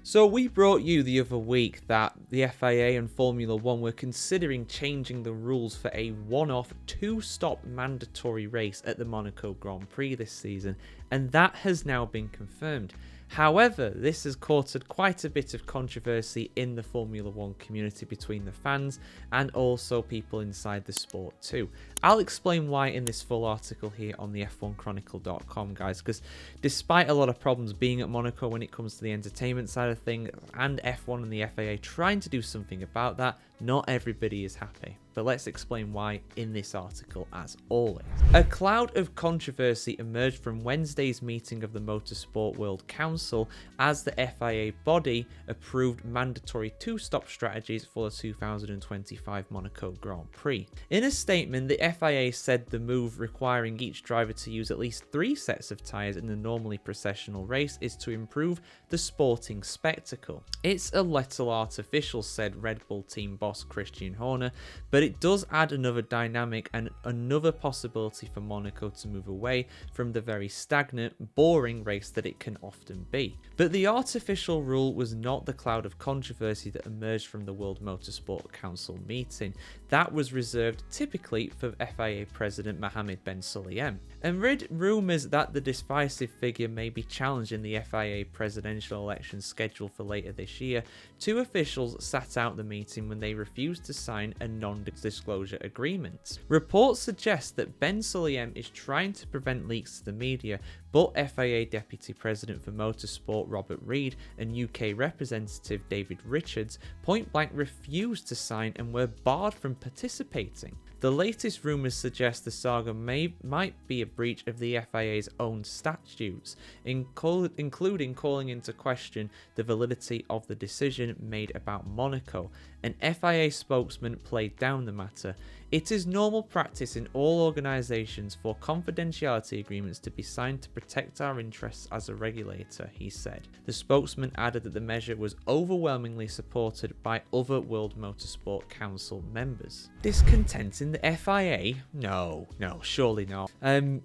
So we brought you the other week that the FIA and Formula 1 were considering changing the rules for a one-off two-stop mandatory race at the Monaco Grand Prix this season, and that has now been confirmed. However, this has caused quite a bit of controversy in the Formula 1 community between the fans and also people inside the sport too. I'll explain why in this full article here on the F1Chronicle.com, guys, because despite a lot of problems being at Monaco when it comes to the entertainment side of things and F1 and the FIA trying to do something about that, not everybody is happy. But let's explain why in this article as always. A cloud of controversy emerged from Wednesday's meeting of the Motorsport World Council as the FIA body approved mandatory two-stop strategies for the 2025 Monaco Grand Prix. In a statement, the FIA said the move requiring each driver to use at least 3 sets of tyres in the normally processional race is to improve the sporting spectacle. It's a little artificial, said Red Bull team boss Christian Horner, but it does add another dynamic and another possibility for Monaco to move away from the very stagnant, boring race that it can often be. But the artificial rule was not the cloud of controversy that emerged from the World Motorsport Council meeting. That was reserved typically for FIA President Mohammed Ben Sulayem. Amid rumours that the decisive figure may be challenged in the FIA presidential election scheduled for later this year, 2 officials sat out the meeting when they refused to sign a non-disclosure agreement. Reports suggest that Ben Sulayem is trying to prevent leaks to the media, but FIA Deputy President for Motorsport Robert Reid and UK Representative David Richards point-blank refused to sign and were barred from participating. The latest rumours suggest the saga might be a breach of the FIA's own statutes, including calling into question the validity of the decision made about Monaco. An FIA spokesman played down the matter. It is normal practice in all organisations for confidentiality agreements to be signed to protect our interests as a regulator, he said. The spokesman added that the measure was overwhelmingly supported by other World Motorsport Council members. Discontent in the FIA? No, surely not.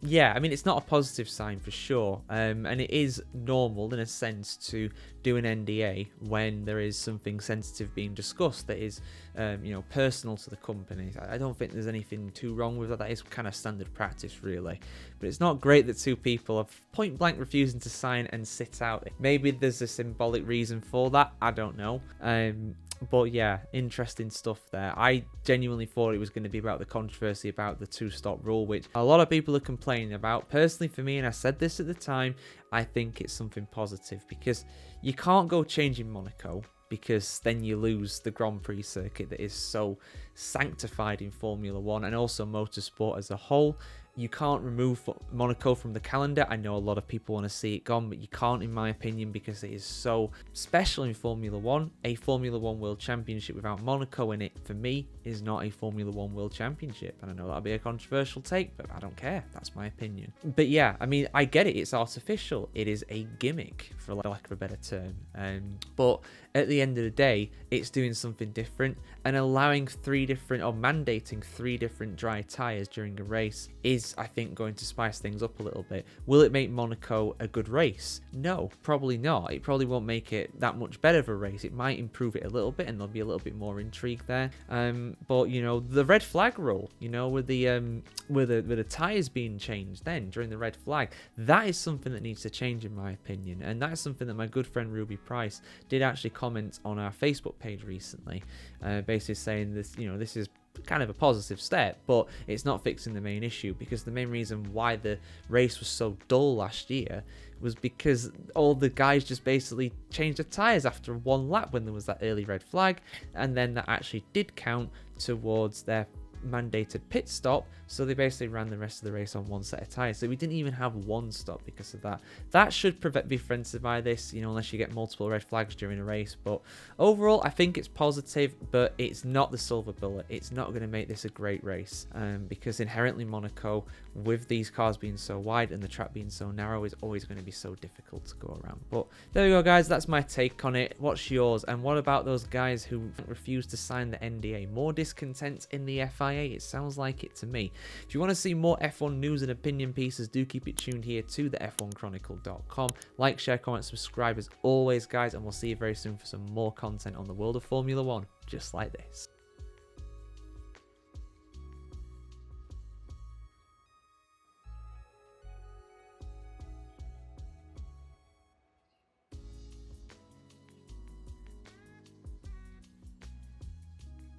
Yeah, I mean, it's not a positive sign for sure, and it is normal in a sense to do an NDA when there is something sensitive being discussed that is, personal to the company. I don't think there's anything too wrong with that. That is kind of standard practice, really. But it's not great that 2 people are point blank refusing to sign and sit out. Maybe there's a symbolic reason for that. I don't know. But yeah, interesting stuff there. I genuinely thought it was going to be about the controversy about the two-stop rule, which a lot of people are complaining about. Personally, for me, and I said this at the time, I think it's something positive because you can't go changing Monaco, because then you lose the Grand Prix circuit that is so sanctified in Formula 1 and also motorsport as a whole. You can't remove Monaco from the calendar. I know a lot of people want to see it gone, but you can't, in my opinion, because it is so special in Formula 1. A Formula 1 World Championship without Monaco in it, for me, is not a Formula 1 World Championship. And I know that'll be a controversial take, but I don't care. That's my opinion. But yeah, I mean, I get it. It's artificial. It is a gimmick, for lack of a better term. But at the end of the day, it's doing something different, and allowing mandating 3 different dry tyres during a race is, I think, going to spice things up a little bit. Will it make Monaco a good race? No, probably not. It probably won't make it that much better of a race. It might improve it a little bit and there'll be a little bit more intrigue there. But the red flag rule, with the tyres being changed then during the red flag, that is something that needs to change in my opinion. And that is something that my good friend Ruby Price did actually comment on our Facebook page recently, basically saying this, this is kind of a positive step, but it's not fixing the main issue, because the main reason why the race was so dull last year was because all the guys just basically changed their tyres after 1 lap when there was that early red flag, and then that actually did count towards their mandated pit stop, so they basically ran the rest of the race on 1 set of tyres. So we didn't even have 1 stop because of that. That should be prevented by this, unless you get multiple red flags during a race. But overall, I think it's positive, but it's not the silver bullet. It's not going to make this a great race, because inherently Monaco, with these cars being so wide and the track being so narrow, is always going to be so difficult to go around. But there we go, guys. That's my take on it. What's yours? And what about those guys who refused to sign the NDA? More discontent in the FIA? FIA? It sounds like it to me. If you want to see more F1 news and opinion pieces, do keep it tuned here to the F1Chronicle.com. Like, share, comment, subscribe as always, guys, and we'll see you very soon for some more content on the world of Formula 1, just like this.